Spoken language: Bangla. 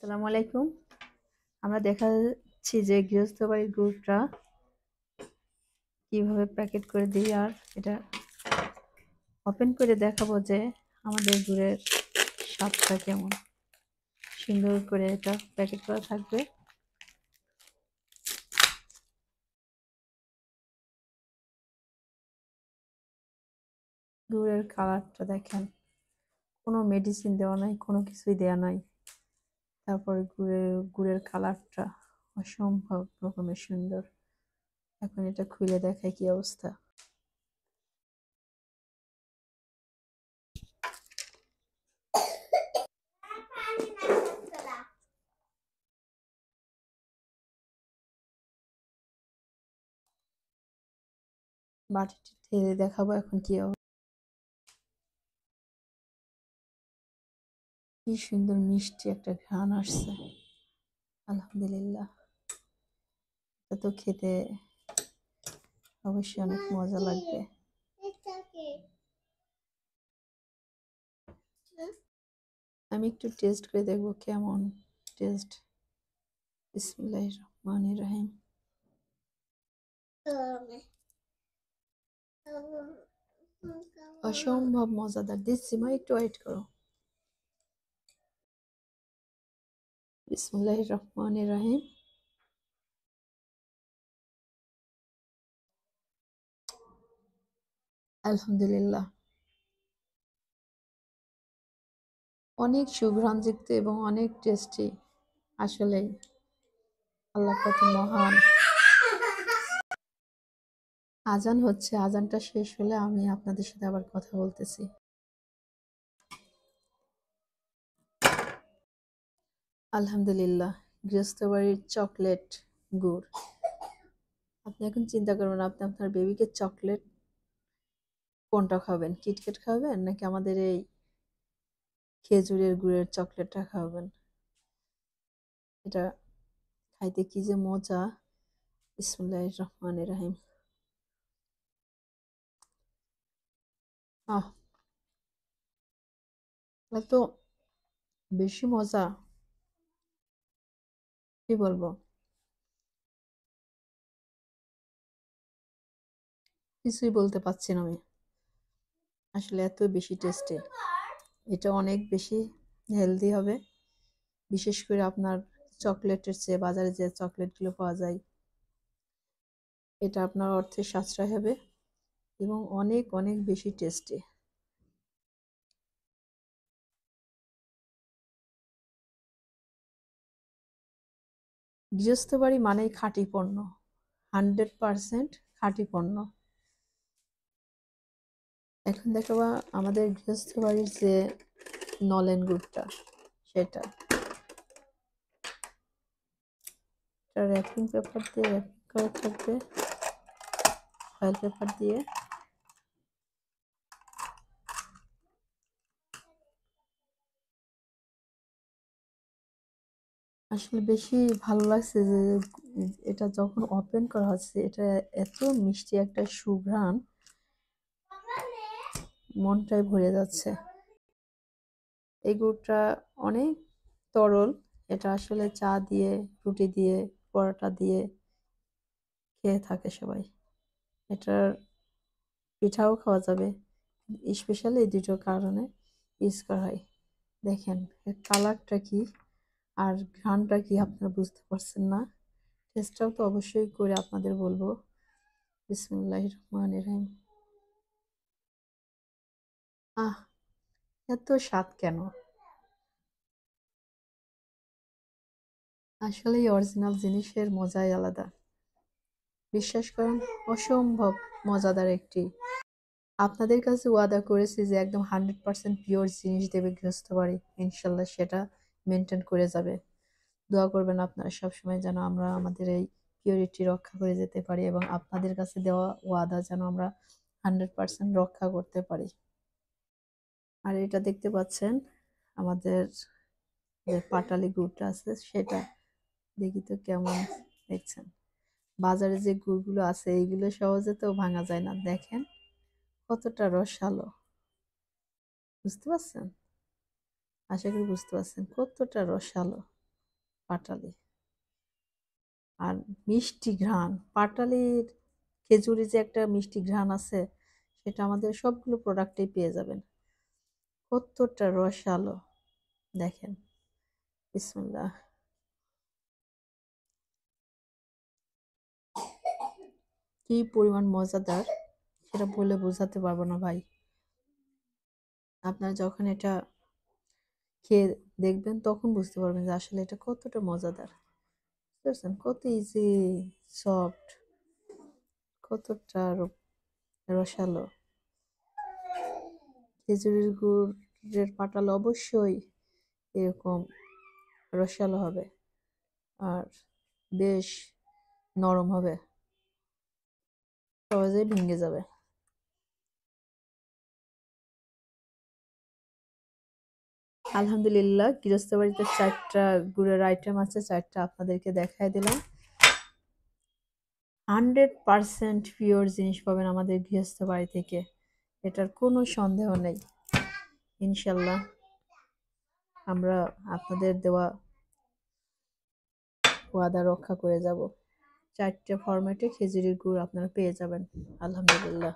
আসসালামু আলাইকুম। আমরা দেখাচ্ছি যে গৃহস্থ বাড়ির গুড়টা কিভাবে প্যাকেট করে দিই, আর এটা ওপেন করে দেখাবো যে আমাদের গুড়ের স্বাদটা কেমন। সুন্দর করে এটা প্যাকেট করা থাকবে। গুড়ের কালারটা দেখেন, কোনো মেডিসিন দেওয়া নাই, কোনো কিছুই দেওয়া নাই। তারপরে গুড়ের কালারটা অসম্ভব রকমের সুন্দর। এখন এটা খুলে দেখায় কি অবস্থা। বাটিতে ঢেলে দেখাবো এখন কি অবস্থা। কি সুন্দর মিষ্টি একটা ঘ্রাণ আসছে। আলহামদুলিল্লাহ, এটা তো খেতে অবশ্যই অনেক মজা লাগবে। আমি একটু টেস্ট করে দেখবো কেমন টেস্ট। বিসমিল্লাহির রহমানির রহিম। অসম্ভব মজাদার। দিচ্ছি মা, একটু ওয়েট করো। বিসমিল্লাহির রহমানির রহিম। আলহামদুলিল্লাহ, অনেক সুঘ্রাণযুক্ত এবং অনেক টেস্টি। আসলে আল্লাহ কত মহান। আজান হচ্ছে, আজানটা শেষ হলে আমি আপনাদের সাথে আবার কথা বলতেছি। আলহামদুলিল্লাহ, গৃহস্থ বাড়ির চকলেট গুড়। আপনি এখন চিন্তা করবেন আপনি আপনার বেবিকে চকলেট কোনটা খাবেন, কিটক্যাট খাবেন নাকি আমাদের এই খেজুরের গুড়ের চকলেটটা খাবেন। এটা খাইতে কি যে মজা। বিসমিল্লাহির রহমানির রহিম। আহ, এত বেশি মজা, কি বলবো। কিছুই বলতে পারছি না আমি। আসলে এত বেশি টেস্টি। এটা অনেক বেশি হেলদি হবে। বিশেষ করে আপনার চকলেটের চেয়ে বাজারে যে চকলেটগুলো পাওয়া যায়, এটা আপনার অর্থে সাশ্রয় হবে এবং অনেক অনেক বেশি টেস্টি। গৃহস্থ বাড়ি মানেই খাঁটি পণ্য, 100% খাঁটি পণ্য। এখন দেখাবা আমাদের গৃহস্থ বাড়ির যে নলেন গুড়টা, সেটা র্যাপিং পেপার দিয়ে র্যাপিং করা থাকবে, ফয়েল পেপার দিয়ে। আসলে বেশি ভালো লাগছে যে এটা যখন ওপেন করা হচ্ছে, এটা এত মিষ্টি একটা সুঘ্রাণ, মনটাই ভরে যাচ্ছে। এই গুড়টা অনেক তরল। এটা আসলে চা দিয়ে, রুটি দিয়ে, পরোটা দিয়ে খেয়ে থাকে সবাই। এটার পিঠাও খাওয়া যাবে। স্পেশালি এই দুটো কারণে ইউজ করা হয়। দেখেন এর কালারটা কি আর ঘ্রাণটা কি আপনারা বুঝতে পারছেন না। টেস্টটাও তো অবশ্যই করে আপনাদের বলবো। বিসমিল্লাহির রহমানির রহিম। আহ, এত স্বাদ কেন! আসলেই অরিজিনাল জিনিসের মজাই আলাদা। বিশ্বাস করুন, অসম্ভব মজাদার একটি। আপনাদের কাছে ওয়াদা করেছি যে একদম 100% পিওর জিনিস দেবে গৃহস্থ বাড়ি। ইনশাল্লাহ সেটা মেনটেন করে যাবে। দোয়া করবেন আপনারা সবসময় যেন আমরা আমাদের এই পিওরিটি রক্ষা করে যেতে পারি এবং আপনাদের কাছে দেওয়া ওয়াদা যেন আমরা 100% রক্ষা করতে পারি। আর এটা দেখতে পাচ্ছেন আমাদের যে পাটালি গুড়টা আছে সেটা। দেখি তো কেমন দেখছেন। বাজারে যে গুড়গুলো আছে এইগুলো সহজে তো ভাঙা যায় না। দেখেন কতটা রসালো, বুঝতে পারছেন? আশা করি বুঝতে পারছেন কতটা রসালো। পাটালি। আর মিষ্টি ঘ্রাণ, পাটালির খেজুরি যে একটা মিষ্টি ঘ্রাণ আছে, সেটা আমাদের সবগুলো প্রোডাক্টেই পেয়ে যাবেন। কতটা রসালো দেখেন। বিসমিল্লাহ। কি পরিমাণ মজাদার সেটা বলে বোঝাতে পারবো না ভাই। আপনারা যখন এটা খেয়ে দেখবেন তখন বুঝতে পারবেন যে আসলে এটা কতটা মজাদার। বুঝতে কত ইজি, সফট, কতটা রসালো। খেজুরের গুড়ের পাটালি অবশ্যই এরকম রসালো হবে আর বেশ নরম হবে, সহজেই ভেঙে যাবে। আলহামদুলিল্লাহ, গৃহস্থ বাড়িতে 4টা গুড়ের আইটেম আছে, 4টা আপনাদেরকে দেখায় দিলাম। 100% পিওর জিনিস পাবেন আমাদের গৃহস্থ বাড়ি থেকে, এটার কোনো সন্দেহ নেই। ইনশাল্লাহ আমরা আপনাদের দেওয়া ওয়াদা রক্ষা করে যাব। 4টে ফরম্যাটে খেজুরের গুড় আপনারা পেয়ে যাবেন আলহামদুলিল্লাহ।